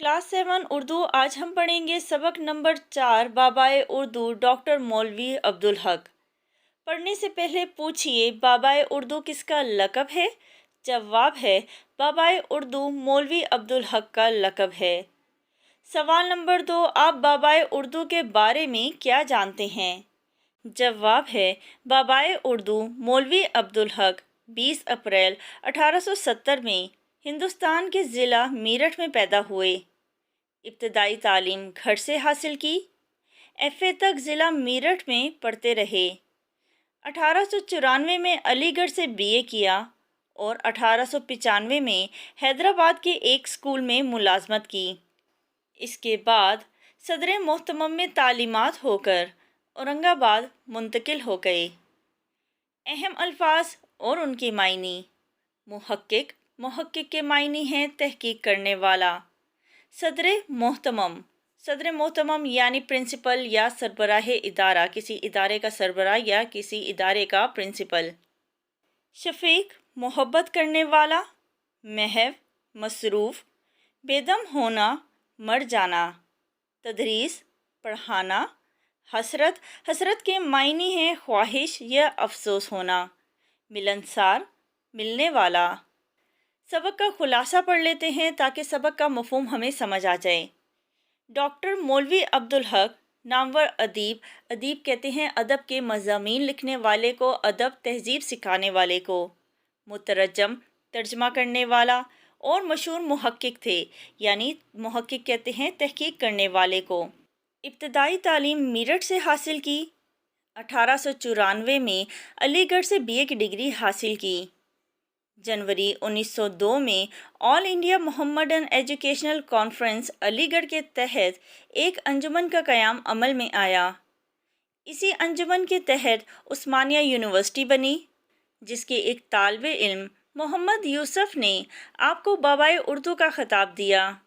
Class 7 Urdu. आज हम पढ़ेंगे सबक नंबर 4 बाबाए उर्दू डॉक्टर मौलवी अब्दुल हक। पढ़ने से पहले पूछिए बाबाए उर्दू किसका लक़ब है। जवाब है बाबाए उर्दू मौलवी अब्दुल हक का लक़ब है। सवाल नंबर 2, आप बाबाए उर्दू के बारे में क्या जानते हैं। जवाब है बाबाए उर्दू मौलवी अब्दुल हक 20 अप्रैल 1870 में हिंदुस्तान के ज़िला मेरठ में पैदा हुए। इब्तदाई तालीम घर से हासिल की। एफ.ए. तक ज़िला मेरठ में पढ़ते रहे। 1894 में अलीगढ़ से बीए किया और 1895 में हैदराबाद के एक स्कूल में मुलाजमत की। इसके बाद सदर मोहतमम में तालीमात होकर औरंगाबाद मुंतकिल हो गए। अहम अल्फाज और उनके मायनी। मुहक्किक, मुहक्किक के मायनी हैं तहकीक करने वाला। सदर मोहतमम यानी प्रिंसिपल या सरबराह इदारा, किसी इदारे का सरबराह या किसी इदारे का प्रिंसिपल। शफीक, मोहब्बत करने वाला। महव, मसरूफ़, बेदम होना, मर जाना। तदरीस, पढ़ाना। हसरत, हसरत के मायनी हैं ख्वाहिश या अफसोस होना। मिलनसार, मिलने वाला। सबक का खुलासा पढ़ लेते हैं ताकि सबक का मफ़हूम हमें समझ आ जाए। डॉक्टर मौलवी अब्दुल हक नामवर अदीब, अदीब कहते हैं अदब के मज़ामीन लिखने वाले को, अदब तहज़ीब सिखाने वाले को। मुतरजम, तर्जमा करने वाला। और मशहूर मुहक्किक थे, यानी मुहक्किक कहते हैं तहकीक करने वाले को। इब्तदाई तालीम मेरठ से हासिल की। 1894 में अलीगढ़ से बीए की डिग्री हासिल की। जनवरी 1902 में all India Mohammedan educational conference Aligarh के तहत एक अंजुमन का क़याम अमल में आया। इसी अंजुमन के तहत उस्मानिया यूनिवर्सिटी बनी, जिसके एक तालिबे इल्म मोहम्मद यूसुफ ने आपको बाबाए उर्दू का खिताब दिया,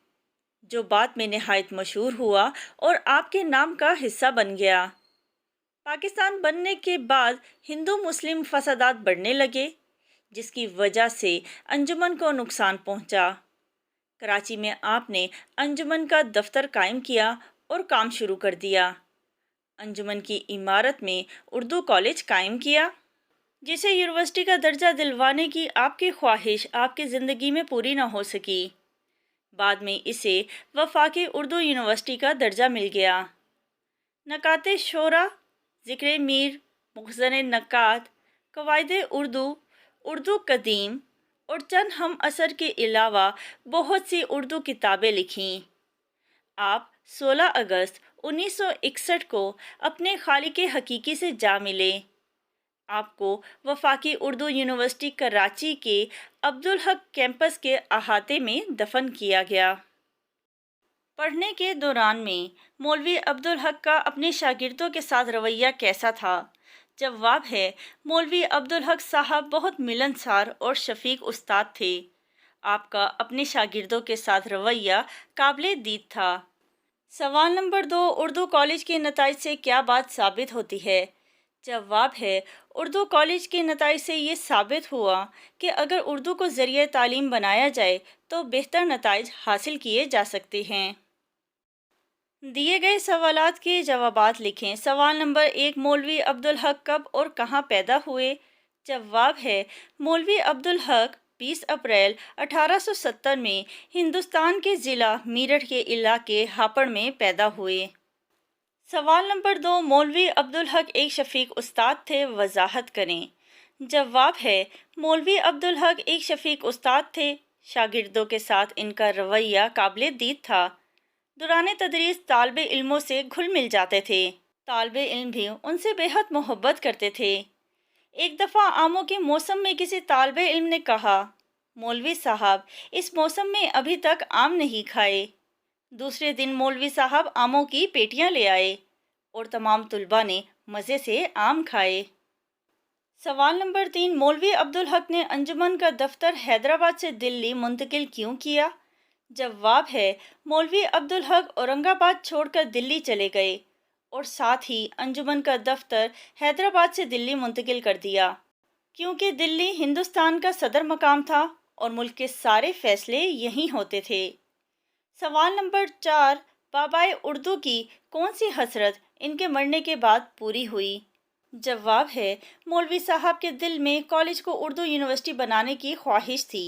जो बाद में नहायत मशहूर हुआ और आपके नाम का हिस्सा बन गया। पाकिस्तान बनने के बाद हिंदू मुस्लिम फसादात बढ़ने लगे, जिसकी वजह से अंजुमन को नुकसान पहुंचा। कराची में आपने अंजुमन का दफ्तर कायम किया और काम शुरू कर दिया। अंजुमन की इमारत में उर्दू कॉलेज कायम किया, जिसे यूनिवर्सिटी का दर्जा दिलवाने की आपकी ख्वाहिश आपकी ज़िंदगी में पूरी ना हो सकी। बाद में इसे वफाकी उर्दू यूनिवर्सिटी का दर्जा मिल गया। नकाते शोरा, ज़िक्र मीर, मुखज़न नकात, कवायदे उर्दू, उर्दू कदीम और चंद हम असर के अलावा बहुत सी उर्दू किताबें लिखीं। आप 16 अगस्त 1961 को अपने खालिक हकीकी से जा मिले। आपको वफाकी उर्दू यूनिवर्सिटी कराची के अब्दुल हक कैंपस के अहाते में दफन किया गया। पढ़ने के दौरान में मौलवी अब्दुल हक का अपने शागिर्दों के साथ रवैया कैसा था। जवाब है मौलवी अब्दुल हक साहब बहुत मिलनसार और शफीक उस्ताद थे। आपका अपने शागिर्दों के साथ रवैया काबिले दीद था। सवाल नंबर 2, उर्दू कॉलेज के नताइज से क्या बात साबित होती है। जवाब है उर्दू कॉलेज के नताइज से ये साबित हुआ कि अगर उर्दू को ज़रिए तालीम बनाया जाए तो बेहतर नताइज हासिल किए जा सकते हैं। दिए गए सवालात के जवाबात लिखें। सवाल नंबर 1, मौलवी अब्दुल हक कब और कहाँ पैदा हुए। जवाब है मौलवी अब्दुल हक 20 अप्रैल 1870 में हिंदुस्तान के ज़िला मेरठ के इलाके हापड़ में पैदा हुए। सवाल नंबर 2, मौलवी अब्दुल हक एक शफीक उस्ताद थे, वजाहत करें। जवाब है मौलवी अब्दुल हक एक शफीक उस्ताद थे, शागिर्दों के साथ इनका रवैया काबिले दीद था। दौरान तदरीस तालिबे इल्मों से घुल मिल जाते थे। तालिबे इल्म भी उनसे बेहद मोहब्बत करते थे। एक दफ़ा आमों के मौसम में किसी तालिबे इल्म ने कहा, मौलवी साहब इस मौसम में अभी तक आम नहीं खाए। दूसरे दिन मौलवी साहब आमों की पेटियां ले आए और तमाम तुलबा ने मज़े से आम खाए। सवाल नंबर 3, मौलवी अब्दुल हक ने अंजुमन का दफ्तर हैदराबाद से दिल्ली मुंतकिल क्यों किया। जवाब है मौलवी अब्दुल हक औरंगाबाद छोड़कर दिल्ली चले गए और साथ ही अंजुमन का दफ्तर हैदराबाद से दिल्ली मुंतकिल कर दिया, क्योंकि दिल्ली हिंदुस्तान का सदर मकाम था और मुल्क के सारे फैसले यहीं होते थे। सवाल नंबर 4, बाबाए उर्दू की कौन सी हसरत इनके मरने के बाद पूरी हुई? जवाब है, मौलवी साहब के दिल में कॉलेज को उर्दू यूनिवर्सिटी बनाने की ख्वाहिश थी।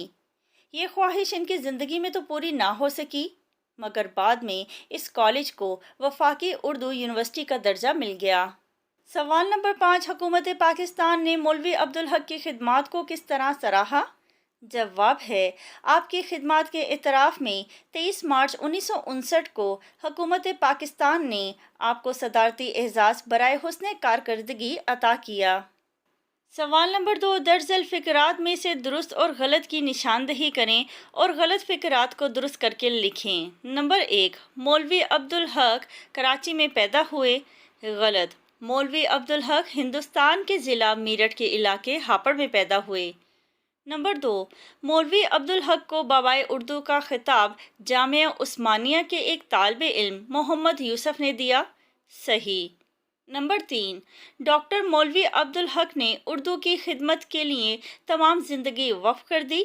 ये ख्वाहिश इनकी ज़िंदगी में तो पूरी ना हो सकी, मगर बाद में इस कॉलेज को वफाकी उर्दू यूनिवर्सिटी का दर्जा मिल गया। सवाल नंबर 5, हुकूमत पाकिस्तान ने मौलवी अब्दुल हक की खिदमात को किस तरह सराहा? जवाब है, आपकी खिदमात के इतराफ़ में 23 मार्च 1959 को हुकूमत पाकिस्तान ने आपको सदारती एजाज़ बराए हुस्न कारकर्दगी अता किया। सवाल नंबर 2, दर्जल फ़िक़रात में से दुरुस्त और गलत की निशानदही करें और गलत फ़िक़रात को दुरुस्त करके लिखें। नंबर 1, मौलवी अब्दुल हक कराची में पैदा हुए। गलत, मौलवी अब्दुल हक हिंदुस्तान के ज़िला मेरठ के इलाके हापड़ में पैदा हुए। नंबर 2, मौलवी अब्दुल हक को बाबाए उर्दू का खिताब जामिया उस्मानिया के एक तालिब इल्म मोहम्मद यूसुफ ने दिया। सही। नंबर 3, डॉक्टर मौलवी अब्दुल हक ने उर्दू की खिदमत के लिए तमाम ज़िंदगी वक्फ कर दी।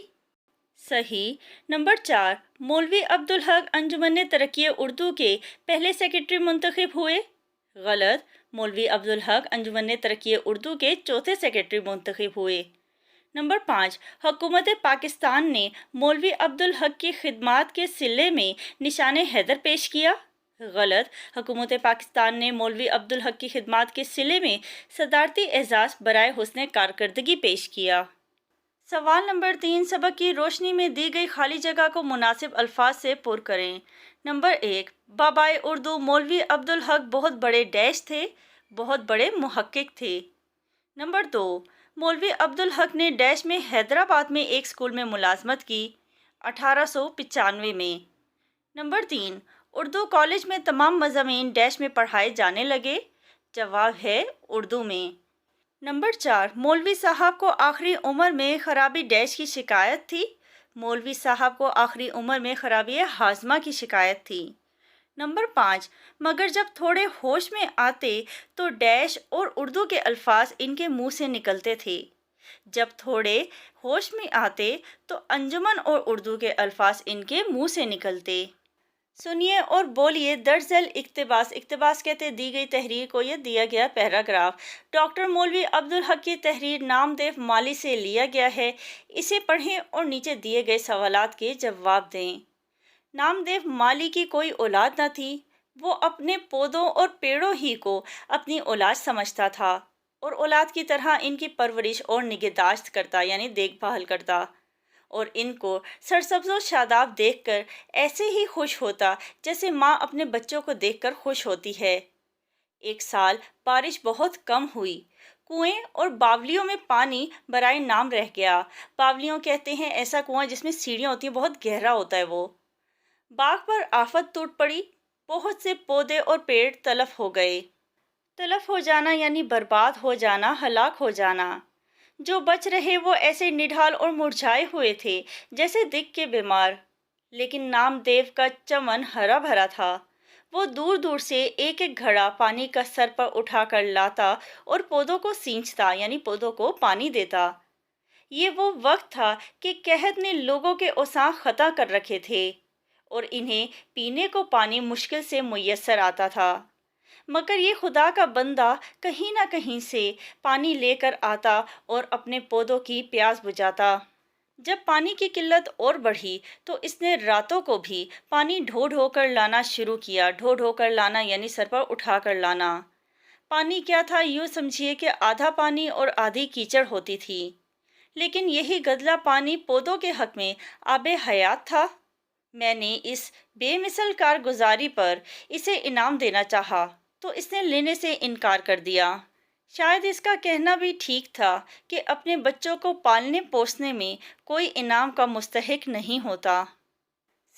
सही। नंबर 4, मौलवी अब्दुल हक अंजुमन तरक्की उर्दू के पहले सेक्रेटरी मुंतखब हुए। गलत, मौलवी अब्दुल हक अंजुमन तरक्की उर्दू के चौथे सेक्रेटरी मुंतखब हुए। नंबर 5, हुकूमत पाकिस्तान ने मौलवी अब्दुल हक की खिदमात के सिले में निशान हैदर पेश किया। गलत, हुकूमत पाकिस्तान ने मौलवी अब्दुल हक की खिदमात के सिले में सदारती एजाज़ बराए हुस्न कारकर्दगी पेश किया। सवाल नंबर 3, सबक की रोशनी में दी गई खाली जगह को मुनासिब अल्फाज से पुर करें। नंबर 1, बाबाए उर्दू मौलवी अब्दुल हक बहुत बड़े डैश थे, बहुत बड़े मुहक्किक थे। नंबर 2, मौलवी अब्दुल हक ने डैश में हैदराबाद में एक स्कूल में मुलाजमत की 1895 में। नंबर 3, उर्दू कॉलेज में तमाम मज़ामीन डैश में पढ़ाए जाने लगे। जवाब है उर्दू में। नंबर 4, मौलवी साहब को आखिरी उम्र में खराबी डैश की शिकायत थी। मौलवी साहब को आखिरी उम्र में खराबी हाजमा की शिकायत थी। नंबर 5, मगर जब थोड़े होश में आते तो डैश और उर्दू के अल्फाज इनके मुंह से निकलते थे। जब थोड़े होश में आते तो अंजुमन और उर्दू के अल्फाज इनके मुंह से निकलते। सुनिए और बोलिए दर्जल इक्तिबास। इक्तिबास कहते दी गई तहरीर को यह दिया गया पैराग्राफ डॉक्टर मौलवी अब्दुल हक की तहरीर नामदेव माली से लिया गया है। इसे पढ़ें और नीचे दिए गए सवालात के जवाब दें। नामदेव माली की कोई औलाद न थी। वो अपने पौधों और पेड़ों ही को अपनी औलाद समझता था और औलाद की तरह इनकी परवरिश और निगहदाश्त करता यानी देखभाल करता और इनको सरसब्ज़ व शादाब देखकर ऐसे ही खुश होता जैसे माँ अपने बच्चों को देखकर खुश होती है। एक साल बारिश बहुत कम हुई। कुएं और बावलियों में पानी बराए नाम रह गया। बावलियों कहते हैं ऐसा कुआं जिसमें सीढ़ियाँ होती हैं, बहुत गहरा होता है वो। बाग पर आफत टूट पड़ी। बहुत से पौधे और पेड़ तलफ हो गए। तलफ हो जाना यानी बर्बाद हो जाना, हलाक हो जाना। जो बच रहे वो ऐसे निढाल और मुरझाए हुए थे जैसे दिख के बीमार। लेकिन नामदेव का चमन हरा भरा था। वो दूर दूर से एक एक घड़ा पानी का सर पर उठा कर लाता और पौधों को सींचता यानी पौधों को पानी देता। ये वो वक्त था कि कहत ने लोगों के औसां खता कर रखे थे और इन्हें पीने को पानी मुश्किल से मुयस्सर आता था। मगर ये खुदा का बंदा कहीं ना कहीं से पानी लेकर आता और अपने पौधों की प्यास बुझाता। जब पानी की किल्लत और बढ़ी तो इसने रातों को भी पानी ढो ढो कर लाना शुरू किया। ढो ढो कर लाना यानी सर पर उठा कर लाना। पानी क्या था, यूँ समझिए कि आधा पानी और आधी कीचड़ होती थी। लेकिन यही गदला पानी पौधों के हक में आबे हयात था। मैंने इस बेमिसल कारगुजारी पर इसे इनाम देना चाहा तो इसने लेने से इनकार कर दिया। शायद इसका कहना भी ठीक था कि अपने बच्चों को पालने पोसने में कोई इनाम का मुस्तहिक नहीं होता।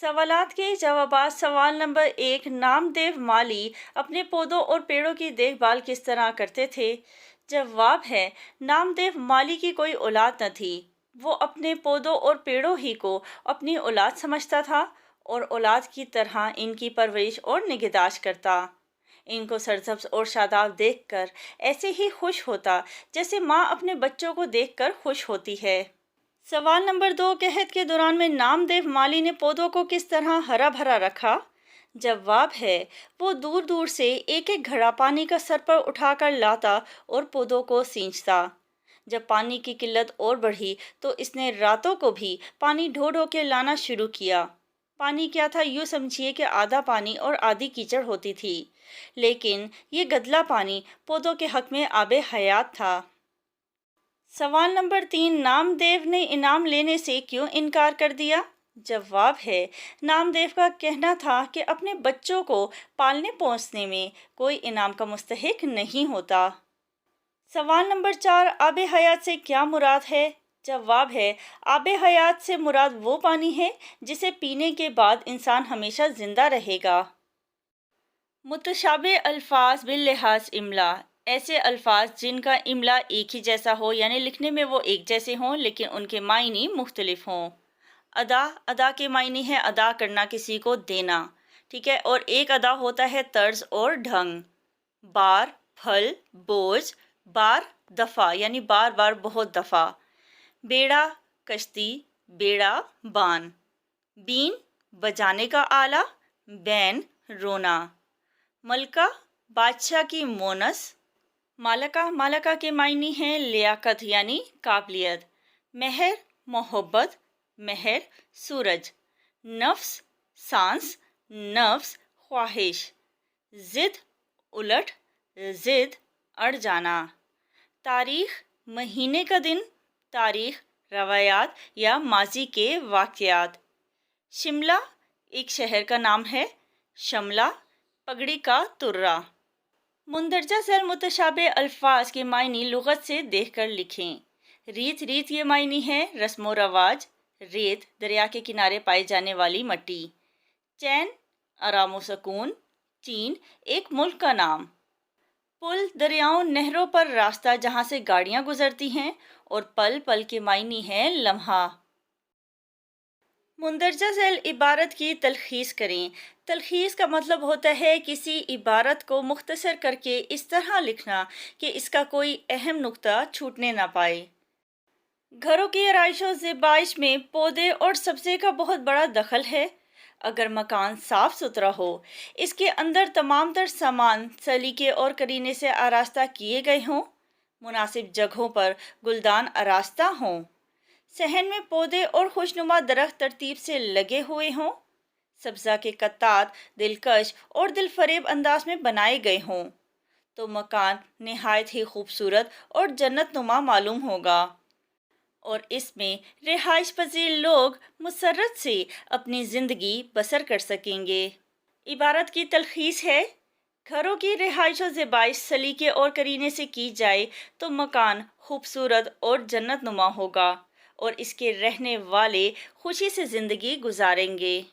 सवालात के जवाबात। सवाल नंबर 1, नामदेव माली अपने पौधों और पेड़ों की देखभाल किस तरह करते थे? जवाब है, नामदेव माली की कोई औलाद न थी। वो अपने पौधों और पेड़ों ही को अपनी औलाद समझता था और औलाद की तरह इनकी परवरिश और निगहदाश्त करता। इनको सरसब्ज और शादाब देखकर ऐसे ही खुश होता जैसे माँ अपने बच्चों को देखकर खुश होती है। सवाल नंबर 2, कहत के दौरान में नामदेव माली ने पौधों को किस तरह हरा भरा रखा? जवाब है, वो दूर दूर से एक एक घड़ा पानी का सर पर उठाकर लाता और पौधों को सींचता। जब पानी की किल्लत और बढ़ी तो इसने रातों को भी पानी ढो ढो के लाना शुरू किया। पानी क्या था, यूँ समझिए कि आधा पानी और आधी कीचड़ होती थी, लेकिन ये गदला पानी पौधों के हक में आबे हयात था। सवाल नंबर 3, नामदेव ने इनाम लेने से क्यों इनकार कर दिया? जवाब है, नामदेव का कहना था कि अपने बच्चों को पालने पोसने में कोई इनाम का मुस्तहिक नहीं होता। सवाल नंबर 4, आबे हयात से क्या मुराद है? जवाब है, आबे हयात से मुराद वो पानी है जिसे पीने के बाद इंसान हमेशा जिंदा रहेगा। मुतशाबे अल्फाज बिल लिहाज इमला, ऐसे अल्फाज जिनका इमला एक ही जैसा हो, यानी लिखने में वो एक जैसे हों लेकिन उनके मायने मुख्तलिफ हों। अदा, अदा के मायने हैं अदा करना, किसी को देना, ठीक है। और एक अदा होता है तर्ज और ढंग। बार, फल, बोझ, बार, दफ़ा यानी बार बार बहुत दफ़ा। बेड़ा, कश्ती, बेड़ा, बान। बीन, बजाने का आला, बैन, रोना। मलका, बादशाह की मोनस। मालका, मालका के मायने हैं लियाकत यानी काबिलियत। महर, मोहब्बत, महर, सूरज। नफ्स, सांस, नफ्स, ख्वाहिश। जिद, उलट, जिद, अड़ जाना। तारीख, महीने का दिन, तारीख, रवायात या माजी के वाक़यात। शिमला, एक शहर का नाम है। शमला, पगड़ी का तुर्रा। मुंदरजा सेल मुतशाबे अल्फाज के मायने लुगत से देखकर लिखें। रीत, रीत के मायने हैं रस्म व रवाज। रेत, दरिया के किनारे पाई जाने वाली मट्टी। चैन, आराम व सुकून। चीन, एक मुल्क का नाम। पुल, दरियाओं नहरों पर रास्ता जहाँ से गाड़ियाँ गुजरती हैं। और पल, पल के मायने हैं लम्हा। मुंदरजा झैल इबारत की तलखीस करें। तलखीस का मतलब होता है किसी इबारत को मुख्तसर करके इस तरह लिखना कि इसका कोई अहम नुक्ता छूटने ना पाए। घरों की आराइश और ज़ेबाइश में पौधे और सब्ज़े का बहुत बड़ा दखल है। अगर मकान साफ सुथरा हो, इसके अंदर तमाम तर सामान सलीके और करीने से आरास्ता किए गए हों, मुनासिब जगहों पर गुलदान आरास्ता हों, सहन में पौधे और खुशनुमा दरख्त तरतीब से लगे हुए हों, सब्ज़ा के कत्तात दिलकश और दिलफरेब अंदाज में बनाए गए हों, तो मकान निहायत ही खूबसूरत और जन्नत नुमा मालूम होगा और इसमें रिहाइश पजीर लोग मुसर्रत से अपनी ज़िंदगी बसर कर सकेंगे। इबारत की तलखीस है, घरों की रिहाइश और ज़ेबाइश सलीके और करीने से की जाए तो मकान खूबसूरत और जन्नत नुमा होगा और इसके रहने वाले खुशी से ज़िंदगी गुजारेंगे।